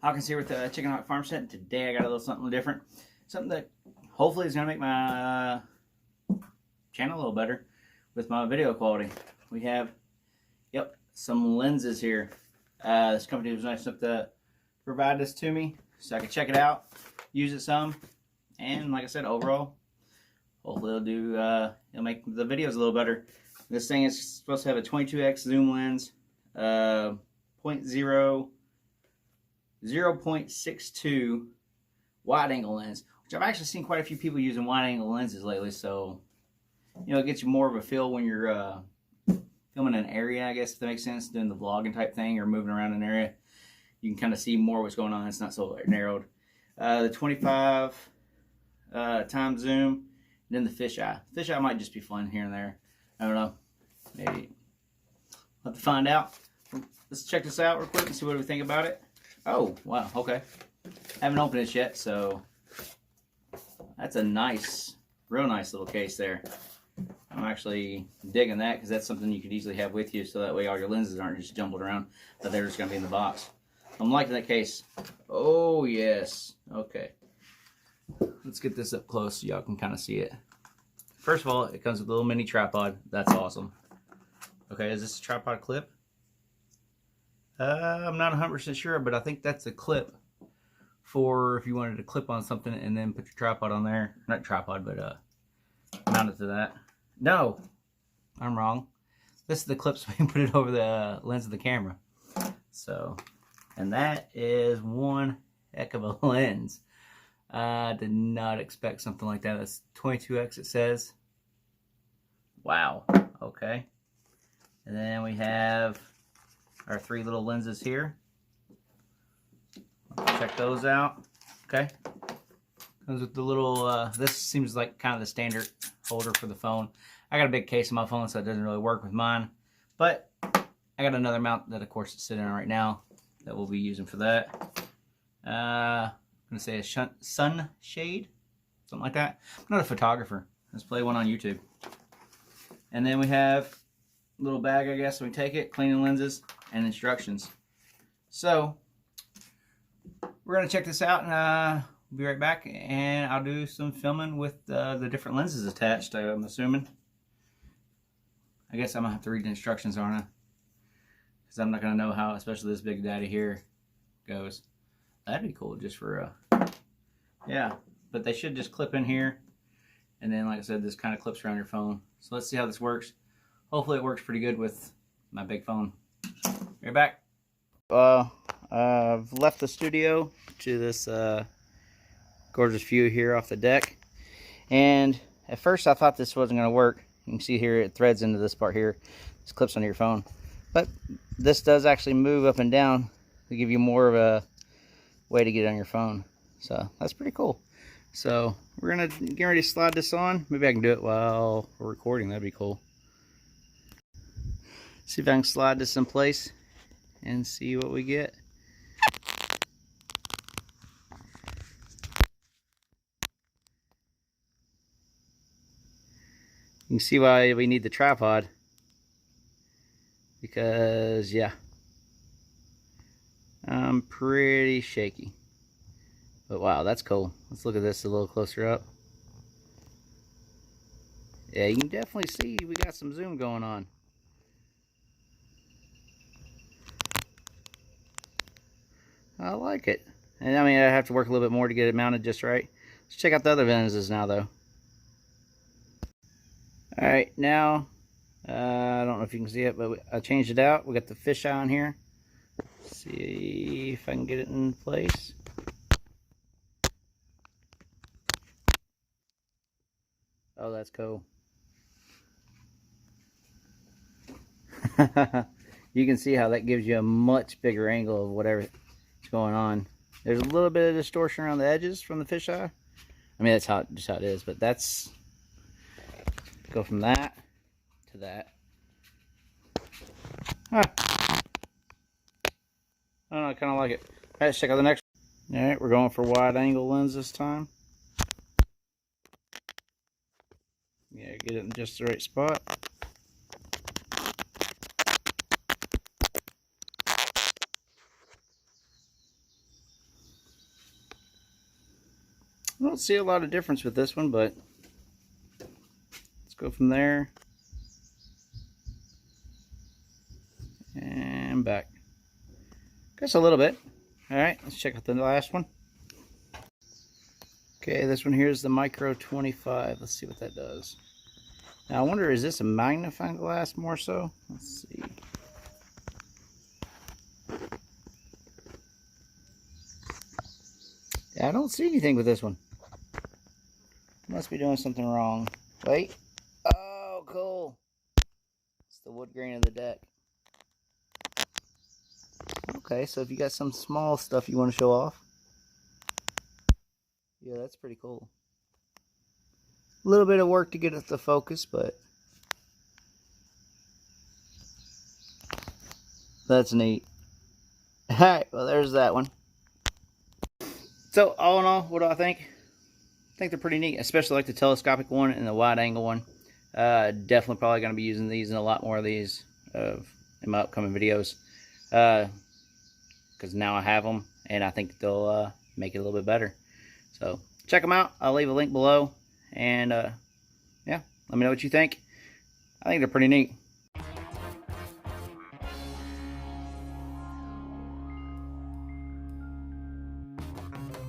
Hawkins here with Chickenhawkfarmstead. Today I got a little something different. Something that hopefully is going to make my channel a little better with my video quality. We have, some lenses here. This company was nice enough to provide this to me so I could check it out, use it some, and like I said, overall, hopefully it'll make the videos a little better. This thing is supposed to have a 22x zoom lens, 0.62 wide angle lens, which I've actually seen quite a few people using wide angle lenses lately, so it gets you more of a feel when you're filming an area, I guess, if that makes sense, doing the vlogging type thing or moving around an area. You can kind of see more what's going on. It's not so narrowed. The 25 times zoom, and then the fisheye. Fisheye might just be fun here and there. I don't know. Maybe we'll have to find out. Let's check this out real quick and see what we think about it. Oh, wow, okay. I haven't opened this yet, so that's a nice, real nice little case there. I'm actually digging that because that's something you could easily have with you, so that way all your lenses aren't just jumbled around, but they're just going to be in the box. I'm liking that case. Oh, yes. Okay. Let's get this up close so y'all can kind of see it. First of all, it comes with a little mini tripod. That's awesome. Okay, is this a tripod clip? I'm not 100% sure, but I think that's a clip for if you wanted to clip on something and then put your tripod on there. Not tripod, but mount it to that. No, I'm wrong. This is the clip so we can put it over the lens of the camera. So, and that is one heck of a lens. I did not expect something like that. That's 22x, it says. Wow. Okay. And then we have our three little lenses here. Check those out. Okay. Comes with the little, this seems like kind of the standard holder for the phone. I got a big case on my phone, so it doesn't really work with mine. But I got another mount that, of course, is sitting on right now that we'll be using for that. I'm going to say a sunshade, something like that. I'm not a photographer. Let's play one on YouTube. And then we have a little bag, I guess, so we take it, cleaning lenses, and instructions. So we're going to check this out, and we'll be right back, and I'll do some filming with the different lenses attached, I'm assuming. I guess I'm going to have to read the instructions, aren't I? Because I'm not going to know how, especially this big daddy here, goes. That'd be cool just for, yeah. But they should just clip in here. And then, like I said, this kind of clips around your phone. So let's see how this works. Hopefully it works pretty good with my big phone. Right back. I've left the studio to this gorgeous view here off the deck. And at first I thought this wasn't going to work. You can see here it threads into this part here. This clips onto your phone. But this does actually move up and down to give you more of a way to get it on your phone. So that's pretty cool. So we're going to get ready to slide this on. Maybe I can do it while we're recording. That'd be cool. See if I can slide this in place and see what we get. You can see why we need the tripod. Because, yeah, I'm pretty shaky. But wow, that's cool. Let's look at this a little closer up. Yeah, you can definitely see we got some zoom going on. I like it. And I mean, I have to work a little bit more to get it mounted just right. Let's check out the other lenses now, though. Alright, now, I don't know if you can see it, but I changed it out. We got the fisheye on here. Let's see if I can get it in place. Oh, that's cool. You can see how that gives you a much bigger angle of whatever going on. There's a little bit of distortion around the edges from the fisheye. I mean, that's just how it is, but that's go from that to that. I don't know, I kind of like it. Alright, let's check out the next one. Alright, we're going for wide angle lens this time. Yeah, get it in just the right spot. I don't see a lot of difference with this one, but let's go from there and back. Just a little bit. All right, let's check out the last one. Okay, this one here is the Micro 25. Let's see what that does. Now I wonder, is this a magnifying glass more so? Let's see. Yeah, I don't see anything with this one. Must be doing something wrong. Wait. Oh, cool. It's the wood grain of the deck. Okay, so if you got some small stuff you want to show off. Yeah, that's pretty cool. A little bit of work to get it to focus, but that's neat. Alright, well there's that one. So all in all, what do I think? I think they're pretty neat, especially like the telescopic one and the wide angle one. Definitely probably going to be using these and a lot more of these in my upcoming videos. Because now I have them and I think they'll make it a little bit better. So check them out. I'll leave a link below. And yeah, let me know what you think. I think they're pretty neat.